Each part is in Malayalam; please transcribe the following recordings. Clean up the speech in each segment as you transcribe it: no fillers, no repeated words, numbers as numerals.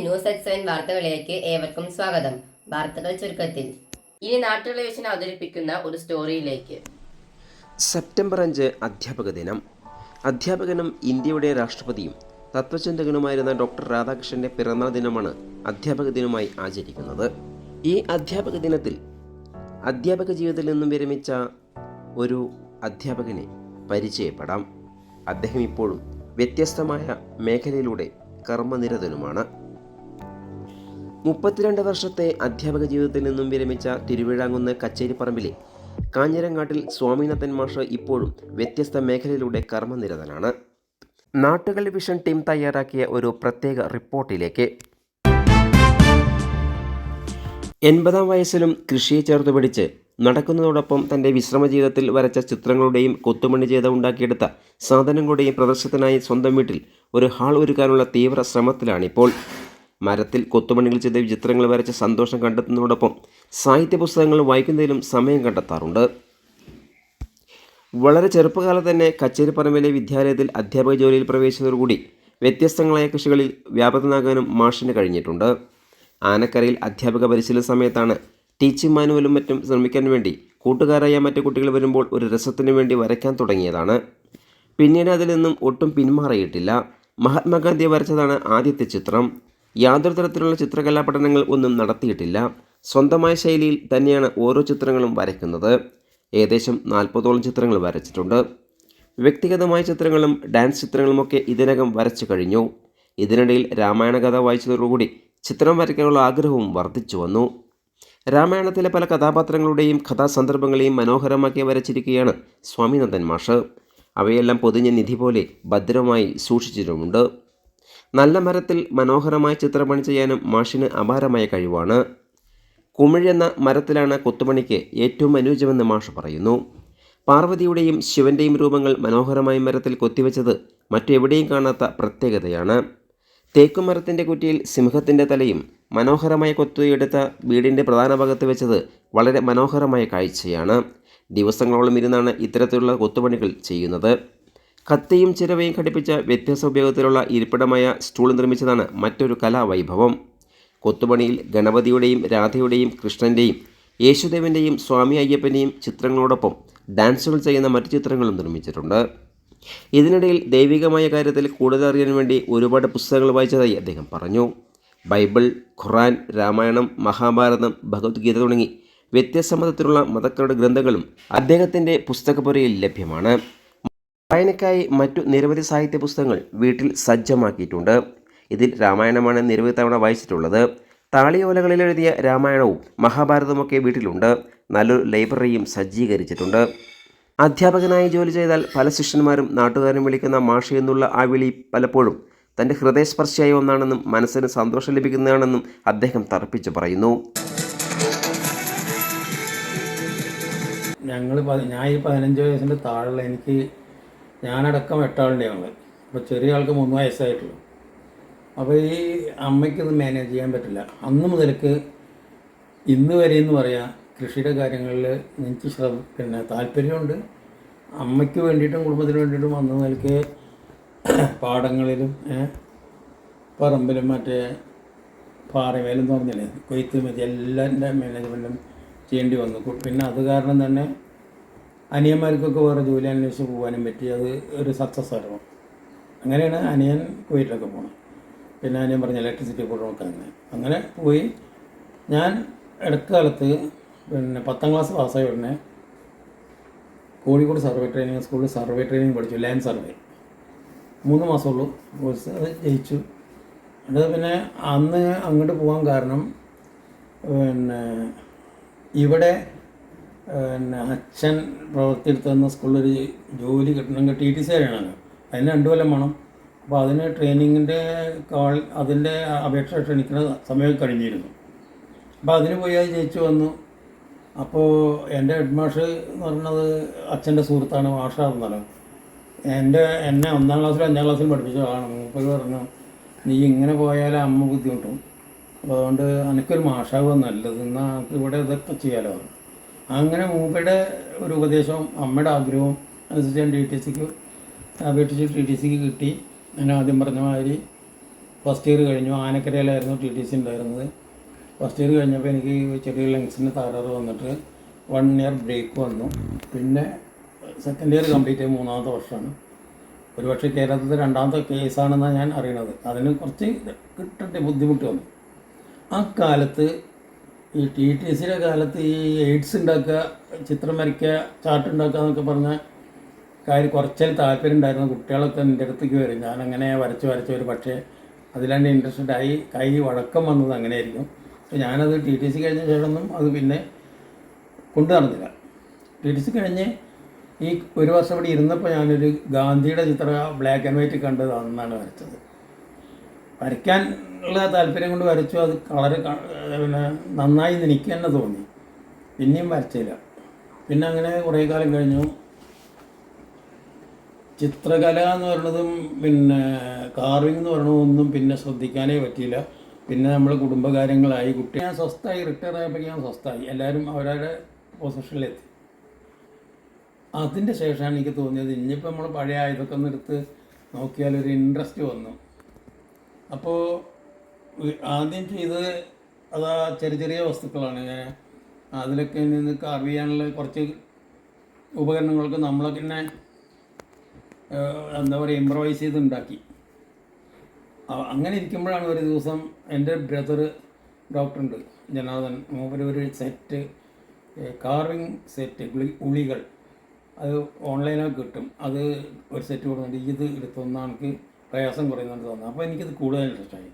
ന്യൂസ് എക്സ് 7 വാർത്തകളിലേക്ക് ഏവർക്കും സ്വാഗതം. വാർത്തകൾ ചുരുക്കത്തിൽ. ഇനി നാട്ടുകളെ അവതരിപ്പിക്കുന്ന ഒരു സ്റ്റോറിയിലേക്ക്. സെപ്റ്റംബർ 5 അധ്യാപക ദിനം. അധ്യാപകനും ഇന്ത്യയുടെ രാഷ്ട്രപതിയും തത്വചിന്തകനുമായിരുന്ന ഡോക്ടർ രാധാകൃഷ്ണന്റെ പിറന്നാൾ ദിനമാണ് അധ്യാപക ദിനമായി ആചരിക്കുന്നത്. ഈ അധ്യാപക ദിനത്തിൽ അധ്യാപക ജീവിതത്തിൽ നിന്നും വിരമിച്ച ഒരു അധ്യാപകനെ പരിചയപ്പെടാം. അദ്ദേഹം ഇപ്പോഴും വ്യത്യസ്തമായ മേഖലയിലൂടെ കർമ്മനിരതനുമാണ്. 32 വർഷത്തെ അധ്യാപക ജീവിതത്തിൽ നിന്നും വിരമിച്ച തിരുവിഴാങ്കുന്ന് കച്ചേരിപ്പറമ്പിലെ കാഞ്ഞിരങ്ങാട്ടിൽ സ്വാമിനാഥൻ മാഷ് ഇപ്പോഴും വ്യത്യസ്ത മേഖലയിലൂടെ കർമ്മനിരതനാണ്. നാട്ടുകൾ വിഷൻ ടീം തയ്യാറാക്കിയ ഒരു പ്രത്യേക റിപ്പോർട്ടിലേക്ക്. 80-ാം വയസ്സിലും കൃഷിയെ ചേർത്ത് പിടിച്ച് നടക്കുന്നതോടൊപ്പം തൻ്റെ വിശ്രമജീവിതത്തിൽ വരച്ച ചിത്രങ്ങളുടെയും കൊത്തുമണി ചെയ്ത് ഉണ്ടാക്കിയെടുത്ത സാധനങ്ങളുടെയും പ്രദർശനത്തിനായി സ്വന്തം വീട്ടിൽ ഒരു ഹാൾ ഒരുക്കാനുള്ള തീവ്ര ശ്രമത്തിലാണിപ്പോൾ. മരത്തിൽ കൊത്തുമണികൾ ചെയ്ത ചിത്രങ്ങൾ വരച്ച സന്തോഷം കണ്ടെത്തുന്നതോടൊപ്പം സാഹിത്യ പുസ്തകങ്ങൾ വായിക്കുന്നതിലും സമയം കണ്ടെത്താറുണ്ട്. വളരെ ചെറുപ്പകാലത്ത് തന്നെ കച്ചേരിപ്പറമ്പിലെ വിദ്യാലയത്തിൽ അധ്യാപക ജോലിയിൽ പ്രവേശിച്ചതോടുകൂടി വ്യത്യസ്തങ്ങളായ കൃഷികളിൽ വ്യാപൃതനാകാനും മാഷിന് കഴിഞ്ഞിട്ടുണ്ട്. ആനക്കരയിൽ അധ്യാപക പരിശീലന സമയത്താണ് ടീച്ചിങ് മാനുവലും മറ്റും ശ്രമിക്കാൻ വേണ്ടി കൂട്ടുകാരായ മറ്റു കുട്ടികൾ വരുമ്പോൾ ഒരു രസത്തിനു വേണ്ടി വരയ്ക്കാൻ തുടങ്ങിയതാണ്. പിന്നീട് അതിൽ നിന്നും ഒട്ടും പിന്മാറിയിട്ടില്ല. മഹാത്മാഗാന്ധി വരച്ചതാണ് ആദ്യത്തെ ചിത്രം. യാതൊരു തരത്തിലുള്ള ചിത്രകലാ പഠനങ്ങൾ ഒന്നും നടത്തിയിട്ടില്ല. സ്വന്തമായ ശൈലിയിൽ തന്നെയാണ് ഓരോ ചിത്രങ്ങളും വരയ്ക്കുന്നത്. ഏകദേശം 40ഓളം ചിത്രങ്ങൾ വരച്ചിട്ടുണ്ട്. വ്യക്തിഗതമായ ചിത്രങ്ങളും ഡാൻസ് ചിത്രങ്ങളുമൊക്കെ ഇതിനകം വരച്ചു കഴിഞ്ഞു. ഇതിനിടയിൽ രാമായണ കഥ വായിച്ചതോടുകൂടി ചിത്രം വരയ്ക്കാനുള്ള ആഗ്രഹവും വർദ്ധിച്ചു വന്നു. രാമായണത്തിലെ പല കഥാപാത്രങ്ങളുടെയും കഥാസന്ദർഭങ്ങളെയും മനോഹരമാക്കി വരച്ചിരിക്കുകയാണ് സ്വാമിനാഥൻ മാഷ്. അവയെല്ലാം പൊതിഞ്ഞ നിധി പോലെ ഭദ്രമായി സൂക്ഷിച്ചിട്ടുമുണ്ട്. നല്ല മരത്തിൽ മനോഹരമായ ചിത്രപ്പണി ചെയ്യാനും മാഷിന് അപാരമായ കഴിവാണ്. കുമിഴ് എന്ന മരത്തിലാണ് കൊത്തുപണിക്ക് ഏറ്റവും അനുയോജ്യമെന്ന് മാഷ് പറയുന്നു. പാർവതിയുടെയും ശിവൻ്റെയും രൂപങ്ങൾ മനോഹരമായ മരത്തിൽ കൊത്തിവെച്ചത് മറ്റെവിടെയും കാണാത്ത പ്രത്യേകതയാണ്. തേക്കുമരത്തിൻ്റെ കുറ്റിയിൽ സിംഹത്തിൻ്റെ തലയും മനോഹരമായ കൊത്തിയെടുത്ത വീടിൻ്റെ പ്രധാന ഭാഗത്ത് വെച്ചത് വളരെ മനോഹരമായ കാഴ്ചയാണ്. ദിവസങ്ങളോളം ഇരുന്നാണ് ഇത്തരത്തിലുള്ള കൊത്തുപണികൾ ചെയ്യുന്നത്. കത്തിയും ചിരവയും ഘടിപ്പിച്ച വ്യത്യസ്ത ഉപയോഗത്തിലുള്ള ഇരിപ്പിടമായ സ്റ്റൂൾ നിർമ്മിച്ചതാണ് മറ്റൊരു കലാവൈഭവം. കൊത്തുപണിയിൽ ഗണപതിയുടെയും രാധയുടെയും കൃഷ്ണൻ്റെയും യേശുദേവൻ്റെയും സ്വാമി അയ്യപ്പൻ്റെയും ചിത്രങ്ങളോടൊപ്പം ഡാൻസുകൾ ചെയ്യുന്ന മറ്റു ചിത്രങ്ങളും നിർമ്മിച്ചിട്ടുണ്ട്. ഇതിനിടയിൽ ദൈവികമായ കാര്യത്തിൽ കൂടുതൽ അറിയാൻ വേണ്ടി ഒരുപാട് പുസ്തകങ്ങൾ വായിച്ചതായി അദ്ദേഹം പറഞ്ഞു. ബൈബിൾ, ഖുർആൻ, രാമായണം, മഹാഭാരതം, ഭഗവത്ഗീത തുടങ്ങി വ്യത്യസ്ത മതത്തിലുള്ള മതക്കാരുടെ ഗ്രന്ഥങ്ങളും അദ്ദേഹത്തിൻ്റെ പുസ്തകപ്പുരയിൽ ലഭ്യമാണ്. വായനയ്ക്കായി മറ്റു നിരവധി സാഹിത്യ പുസ്തകങ്ങൾ വീട്ടിൽ സജ്ജമാക്കിയിട്ടുണ്ട്. ഇതിൽ രാമായണമാണ് നിരവധി തവണ വായിച്ചിട്ടുള്ളത്. താളിയോലകളിൽ എഴുതിയ രാമായണവും മഹാഭാരതമൊക്കെ വീട്ടിലുണ്ട്. നല്ലൊരു ലൈബ്രറിയും സജ്ജീകരിച്ചിട്ടുണ്ട്. അധ്യാപകനായി ജോലി ചെയ്താൽ പല ശിഷ്യന്മാരും നാട്ടുകാരും വിളിക്കുന്ന മാഷ് എന്നുള്ള ആ വിളി പലപ്പോഴും തൻ്റെ ഹൃദയസ്പർശിയായ ഒന്നാണെന്നും മനസ്സിന് സന്തോഷം ലഭിക്കുന്നതാണെന്നും അദ്ദേഹം തറപ്പിച്ചു പറയുന്നു. ഞാൻ ഈ 15 വയസ്സിൻ്റെ താഴെയുള്ള ഞാനടക്കം 8 ആളുടെ ഞങ്ങൾ. അപ്പോൾ ചെറിയ ആൾക്ക് 3 വയസ്സായിട്ടുള്ളൂ. അപ്പോൾ ഈ അമ്മയ്ക്കിത് മാനേജ് ചെയ്യാൻ പറ്റില്ല. അന്ന് മുതൽക്ക് ഇന്ന് വരെ എന്ന് പറയാം കൃഷിയുടെ കാര്യങ്ങളിൽ എനിക്ക് താല്പര്യമുണ്ട്. അമ്മയ്ക്ക് വേണ്ടിയിട്ടും കുടുംബത്തിന് വേണ്ടിയിട്ടും അന്ന് മുതൽക്ക് പാടങ്ങളിലും പറമ്പിലും മറ്റേ പാറമേലും എന്ന് പറഞ്ഞില്ലേ കൊയ്ത്ത് മതി എല്ലാൻ്റെ മാനേജ്മെൻറ്റും ചെയ്യേണ്ടി വന്നു. പിന്നെ അത് കാരണം തന്നെ അനിയന്മാർക്കൊക്കെ വേറെ ജോലി അന്വേഷിച്ച് പോകാനും പറ്റി. അത് ഒരു സക്സസ് ആയിരുന്നു. അങ്ങനെയാണ് അനിയൻ കുവൈറ്റിലൊക്കെ പോകണം. പിന്നെ അനിയൻ പറഞ്ഞ ഇലക്ട്രിസിറ്റി ബോർഡ് നോക്കാൻ അങ്ങനെ പോയി. ഞാൻ ഇടക്കാലത്ത് 10ാം ക്ലാസ് പാസ്സായ ഉടനെ കോഴിക്കോട് സർവേ ട്രെയിനിങ് സ്കൂളിൽ സർവേ ട്രെയിനിങ് പഠിച്ചു. ലാൻഡ് സർവേ 3 മാസമുള്ളൂ കോഴ്സ്. അത് ജയിച്ചു. അത് പിന്നെ അന്ന് അങ്ങോട്ട് പോകാൻ കാരണം ഇവിടെ അച്ഛൻ പ്രവർത്തിയെടുത്ത് തന്ന സ്കൂളിലൊരു ജോലി കിട്ടണമെങ്കിൽ TTC ആണല്ലോ. അതിന് 2 കൊല്ലം വേണം. അപ്പോൾ അതിന് ട്രെയിനിങ്ങിൻ്റെ അതിൻ്റെ അപേക്ഷ ക്ഷണിക്കുന്ന സമയം കഴിഞ്ഞിരുന്നു. അപ്പോൾ അതിന് പോയി അത് ജയിച്ചു വന്നു. അപ്പോൾ എൻ്റെ ഹെഡ് മാഷ് എന്ന് പറയുന്നത് അച്ഛൻ്റെ സുഹൃത്താണ്. മാഷാണെന്നല്ലോ എന്നെ 1ാം ക്ലാസ്സിലും 5ാം ക്ലാസ്സിലും പഠിപ്പിച്ച ആളാണ്. മൂപ്പര് പറഞ്ഞു, നീ ഇങ്ങനെ പോയാൽ അമ്മ ബുദ്ധിമുട്ടും, അപ്പോൾ അതുകൊണ്ട് എനിക്കൊരു മാഷാവുക നല്ലത്, എന്നാൽ നമുക്ക് ഇവിടെ ഇതൊക്കെ ചെയ്യാമല്ലോ. അങ്ങനെ മൂപ്പരുടെ ഒരു ഉപദേശവും അമ്മയുടെ ആഗ്രഹവും അനുസരിച്ച് ഞാൻ DTCക്ക് അപേക്ഷിച്ച് TTCക്ക് കിട്ടി. ഞാൻ ആദ്യം പറഞ്ഞ മാതിരി ഫസ്റ്റ് ഇയർ കഴിഞ്ഞു. ആനക്കരയിലായിരുന്നു TTC ഉണ്ടായിരുന്നത്. ഫസ്റ്റ് ഇയർ കഴിഞ്ഞപ്പോൾ എനിക്ക് ചെറിയ ലങ്സിന് തകരാറ് വന്നിട്ട് 1 ഇയർ ബ്രേക്ക് വന്നു. പിന്നെ സെക്കൻഡ് ഇയർ കംപ്ലീറ്റ് ചെയ്ത് 3ാമത്തെ വർഷമാണ്. ഒരു പക്ഷേ കേരളത്തിലെ 2ാമത്തെ കേസാണെന്നാണ് ഞാൻ അറിയണത്. അതിന് കുറച്ച് കിട്ടേണ്ട ബുദ്ധിമുട്ട് വന്നു. ആ കാലത്ത് ഈ TTCയുടെ കാലത്ത് ഈ എയ്ഡ്സ് ഉണ്ടാക്കുക, ചിത്രം വരയ്ക്കുക, ചാർട്ട് ഉണ്ടാക്കുക എന്നൊക്കെ പറഞ്ഞ കാര്യം കുറച്ചേ താല്പര്യം ഉണ്ടായിരുന്ന കുട്ടികളൊക്കെ എൻ്റെ അടുത്തേക്ക് വരും. ഞാനങ്ങനെ വരച്ച് ഒരു പക്ഷേ അതിലാണ് ഇൻട്രസ്റ്റഡ് ആയി കൈ വഴക്കം വന്നത് അങ്ങനെയായിരിക്കും. പക്ഷെ ഞാനത് TTC കഴിഞ്ഞ ശേഷമൊന്നും അത് പിന്നെ കൊണ്ടു നടന്നില്ല. TTC കഴിഞ്ഞ് ഈ ഒരു വർഷം ഇവിടെ ഇരുന്നപ്പോൾ ഞാനൊരു ഗാന്ധിയുടെ ചിത്രം ബ്ലാക്ക് ആൻഡ് വൈറ്റ് കണ്ടത് അന്നാണ് വരച്ചത്. വരയ്ക്കാനുള്ള താല്പര്യം കൊണ്ട് വരച്ചു. അത് കളറ് പിന്നെ നന്നായി എനിക്ക് തന്നെ തോന്നി. പിന്നെയും വരച്ചില്ല. പിന്നെ അങ്ങനെ കുറേ കാലം കഴിഞ്ഞു. ചിത്രകല എന്ന് പറയുന്നതും പിന്നെ കാർവിംഗ് എന്ന് പറയുന്നതും ഒന്നും പിന്നെ ശ്രദ്ധിക്കാനേ പറ്റിയില്ല. പിന്നെ നമ്മൾ കുടുംബകാര്യങ്ങളായി, കുട്ടി ഞാൻ സ്വസ്ഥമായി, റിട്ടയർ ആയപ്പോൾ ഞാൻ സ്വസ്ഥമായി. എല്ലാവരും അവരവരുടെ പൊസിഷനിലെത്തി. അതിൻ്റെ ശേഷമാണ് എനിക്ക് തോന്നിയത് ഇനിയിപ്പോൾ നമ്മൾ പഴയ ഇതൊക്കെ ഒന്ന് എടുത്ത് നോക്കിയാലൊരു ഇൻട്രസ്റ്റ് വന്നു. അപ്പോൾ ആദ്യം ചെയ്തത് അതാ ചെറിയ വസ്തുക്കളാണ്. അതിലൊക്കെ നിന്ന് കാർവ് ചെയ്യാനുള്ള കുറച്ച് ഉപകരണങ്ങളൊക്കെ നമ്മളൊക്കെ തന്നെ എന്താ പറയുക ഇംപ്രവൈസ് ചെയ്ത് ഉണ്ടാക്കി. അങ്ങനെ ഇരിക്കുമ്പോഴാണ് ഒരു ദിവസം എൻ്റെ ബ്രദർ ഡോക്ടറുണ്ട് ജനാർദ്ദൻ, ഒരു സെറ്റ് കാർവിങ് സെറ്റ് ഉളികൾ അത് ഓൺലൈനൊക്കെ കിട്ടും. അത് ഒരു സെറ്റ് കൊടുക്കുന്നുണ്ട്. ഇത് എടുത്തൊന്ന് എനിക്ക് പ്രയാസം കുറയുന്നുണ്ട് തോന്നുന്നു. അപ്പോൾ എനിക്കിത് കൂടുതൽ ഇൻട്രസ്റ്റായി.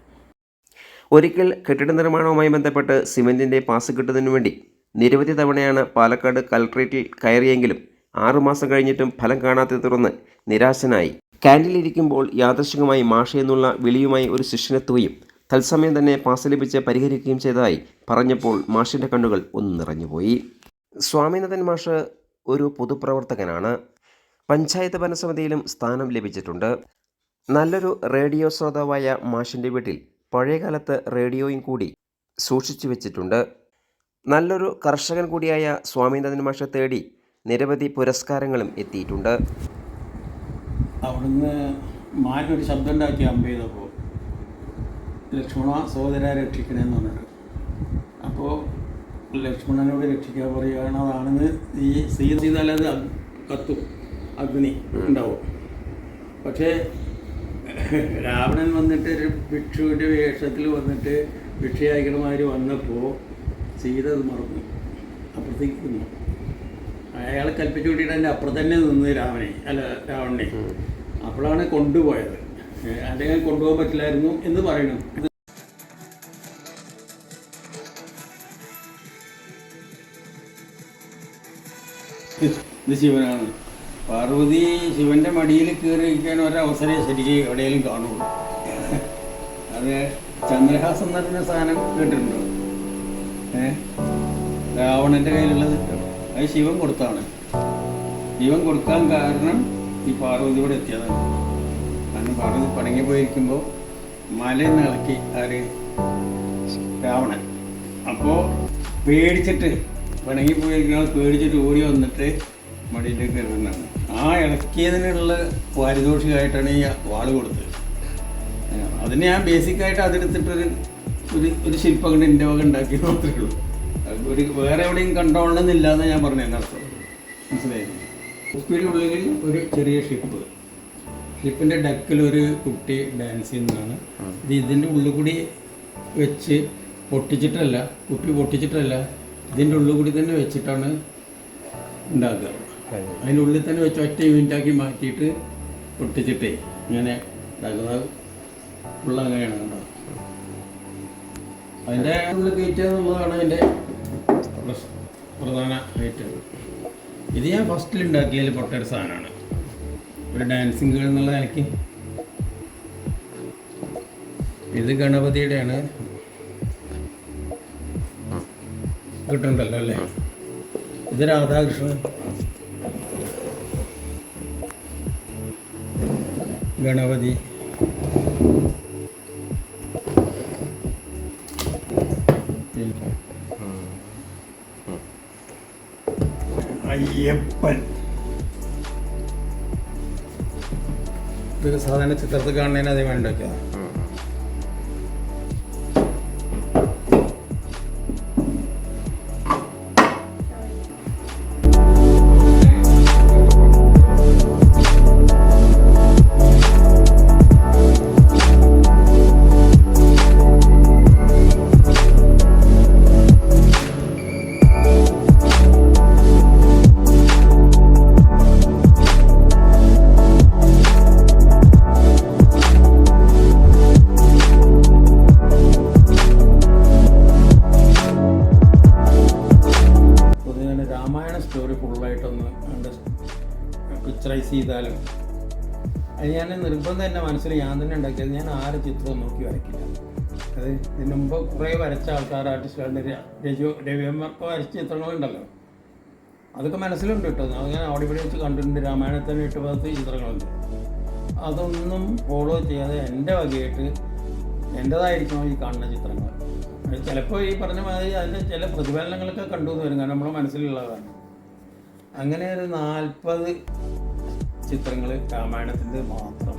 ഒരിക്കൽ കെട്ടിട നിർമ്മാണവുമായി ബന്ധപ്പെട്ട് സിമൻറ്റിൻ്റെ പാസ് കിട്ടുന്നതിനു വേണ്ടി നിരവധി തവണയാണ് പാലക്കാട് കലക്ട്രേറ്റിൽ കയറിയെങ്കിലും 6 മാസം കഴിഞ്ഞിട്ടും ഫലം കാണാതെ തുടർന്ന് നിരാശനായി. ക്യാൻറ്റീനിലിരിക്കുമ്പോൾ യാദൃശ്ചികമായി മാഷ് എന്നുള്ള വിളിയുമായി ഒരു ശിഷ്യനെത്തുകയും തത്സമയം തന്നെ പാസ് ലഭിച്ച് പരിഹരിക്കുകയും ചെയ്തതായി പറഞ്ഞപ്പോൾ മാഷിൻ്റെ കണ്ണുകൾ ഒന്ന് നിറഞ്ഞുപോയി. സ്വാമിനാഥൻ മാഷ് ഒരു പൊതുപ്രവർത്തകനാണ്. പഞ്ചായത്ത് ഭരണസമിതിയിലും സ്ഥാനം ലഭിച്ചിട്ടുണ്ട്. നല്ലൊരു റേഡിയോ ശ്രോതാവായ മാഷിൻ്റെ വീട്ടിൽ പഴയകാലത്ത് റേഡിയോയും കൂടി സൂക്ഷിച്ചു വെച്ചിട്ടുണ്ട്. നല്ലൊരു കർഷകൻ കൂടിയായ സ്വാമിനാഥൻ മാഷെ തേടി നിരവധി പുരസ്കാരങ്ങളും എത്തിയിട്ടുണ്ട്. അവിടുന്ന് മാനൊരു ശബ്ദം ഉണ്ടാക്കി അമ്പ ചെയ്തപ്പോൾ ലക്ഷ്മണ സഹോദര രക്ഷിക്കണമെന്ന് പറഞ്ഞിട്ട്, അപ്പോൾ ലക്ഷ്മണനോട് രക്ഷിക്കാൻ പറയുകയാണ്. അതാണെന്ന് ഈ ചെയ്താൽ അത് കത്തും, അഗ്നി ഉണ്ടാവും. പക്ഷേ രാവണൻ വന്നിട്ട് ഒരു ഭിക്ഷുവിൻ്റെ വേഷത്തിൽ വന്നിട്ട് ഭിക്ഷ അയക്കണമാതിരി വന്നപ്പോൾ സീത അത് മറന്നു, അപ്പുറത്തേക്ക് നിന്നു. അയാൾ കൽപ്പിച്ചു കൂട്ടിയിട്ട് എൻ്റെ അപ്പുറം തന്നെ നിന്ന് രാവണനെ. അപ്പോഴാണ് കൊണ്ടുപോയത്. അല്ലെങ്കിൽ കൊണ്ടുപോകാൻ പറ്റില്ലായിരുന്നു എന്ന് പറയുന്നു. ഇത് ശിവനാണ്. പാർവതി ശിവൻ്റെ മടിയിൽ കയറിയിരിക്കാൻ ഒരവസരം ശരിക്കും എവിടെയെങ്കിലും കാണുള്ളൂ. അത് ചന്ദ്രഹാസം എന്ന് പറയുന്ന സാധനം കേട്ടിട്ടുണ്ടോ? രാവണൻ്റെ കയ്യിലുള്ളത് അത് ശിവൻ കൊടുത്താണ്. ശിവൻ കൊടുക്കാൻ കാരണം ഈ പാർവതിയോടെ എത്തിയതാണ്. കാരണം പാർവതി പണങ്ങി പോയിരിക്കുമ്പോൾ മലയിൽ നിന്ന് ഇളക്കി ആര് രാവണൻ. അപ്പോൾ പേടിച്ചിട്ട് പണങ്ങി പോയിരിക്കുന്ന പേടിച്ചിട്ട് ഓടി വന്നിട്ട് മടിയിലേക്ക് കയറുന്നതാണ്. ആ ഇളക്കിയതിനുള്ള പാരിതോഷികമായിട്ടാണ് ഈ വാള് കൊടുത്തത്. അതിന് ഞാൻ ബേസിക്കായിട്ട് അതെടുത്തിട്ടൊരു ഒരു ശില്പം കൊണ്ട് എൻ്റെ വക ഉണ്ടാക്കി മാത്രമേ ഉള്ളൂ. ഒരു വേറെ എവിടെയും കണ്ടോളണമെന്നില്ല എന്ന് ഞാൻ പറഞ്ഞു. എന്നർത്ഥം മനസ്സിലായിരുന്നു. കുപ്പിയുടെ ഉള്ളിൽ ഒരു ചെറിയ ഷിപ്പിൻ്റെ ഡക്കിലൊരു കുട്ടി ഡാൻസ് ചെയ്യുന്നതാണ്. ഇത് ഇതിൻ്റെ ഉള്ളിൽ കൂടി വെച്ച് പൊട്ടിച്ചിട്ടല്ല, കുപ്പി പൊട്ടിച്ചിട്ടല്ല, ഇതിൻ്റെ ഉള്ളിൽ കൂടി തന്നെ വെച്ചിട്ടാണ് ഉണ്ടാക്കുക. അതിൻ്റെ ഉള്ളിൽ തന്നെ വെച്ച് ഒറ്റ യൂണിറ്റാക്കി മാറ്റിയിട്ട് പൊട്ടിച്ചിട്ടേ ഇങ്ങനെ ഉണ്ടാക്കുന്നത്. ഉള്ള അങ്ങനെയാണ് കണ്ടോ. അതിൻ്റെ ഉള്ളിൽ കയറ്റുക എന്നുള്ളതാണ് അതിൻ്റെ പ്രധാന ഐറ്റം. ഇത് ഞാൻ ഫസ്റ്റിൽ ഉണ്ടാക്കിയതിൽ പൊട്ടൊരു സാധനമാണ്. ഒരു ഡാൻസിങ് ഗേൾ എന്നുള്ള നിലയ്ക്ക്. ഇത് ഗണപതിയുടെയാണ്. കിട്ടുന്നുണ്ടല്ലോ അല്ലേ? ഇത് രാധാകൃഷ്ണൻ, ഗണപതി, അയ്യപ്പൻ. ഇതൊരു സാധാരണ ചിത്രത്തിൽ കാണുന്നതിന് അതേ വേണ്ടിയൊക്കെയാണ്. പിക്ചറൈസ് ചെയ്താലും അത് ഞാൻ നിർബന്ധം എൻ്റെ മനസ്സിൽ ഞാൻ തന്നെ ഉണ്ടാക്കിയത്. ഞാൻ ആരെ ചിത്രവും നോക്കി വരയ്ക്കില്ല. അത് ഇതിന് മുമ്പ് കുറേ വരച്ച ആൾക്കാർ ആർട്ടിസ്റ്റുകളുടെ രവിയമ്മർക്ക് വരച്ച ചിത്രങ്ങളുണ്ടല്ലോ, അതൊക്കെ മനസ്സിലുണ്ട് കേട്ടോ. അത് ഞാൻ അവിടെ ഇവിടെ വെച്ച് കണ്ടിട്ടുണ്ട്. രാമായണത്തിന് 8-10 ചിത്രങ്ങളുണ്ട്. അതൊന്നും ഫോളോ ചെയ്യാതെ എൻ്റെ വകയായിട്ട് എൻ്റേതായിരിക്കണം ഈ കാണുന്ന ചിത്രങ്ങൾ. അത് ചിലപ്പോൾ ഈ പറഞ്ഞ മാതിരി അതിൻ്റെ ചില പ്രതിഫലനങ്ങളൊക്കെ കണ്ടു എന്ന് വരും, കാരണം നമ്മുടെ മനസ്സിലുള്ളതാണ്. അങ്ങനെ ഒരു 40 ചിത്രങ്ങൾ രാമായണത്തിൻ്റെ മാത്രം.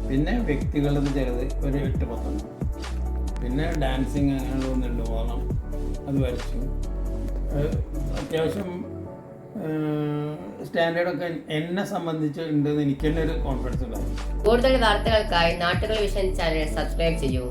പിന്നെ വ്യക്തികളുടെ ചിലത് ഒരു 8-10. പിന്നെ ഡാൻസിങ് അങ്ങനെ 1-2 അത് വരച്ചു. അത്യാവശ്യം സ്റ്റാൻഡേർഡൊക്കെ എന്നെ സംബന്ധിച്ച് ഉണ്ടെന്ന് എനിക്ക് തന്നെ ഒരു കോൺഫിഡൻസ് ഉണ്ടായിരുന്നു. കൂടുതൽ വാർത്തകൾക്കായി നാട്ടുകൾ വിഷൻ ചാനൽ സബ്സ്ക്രൈബ് ചെയ്യൂ.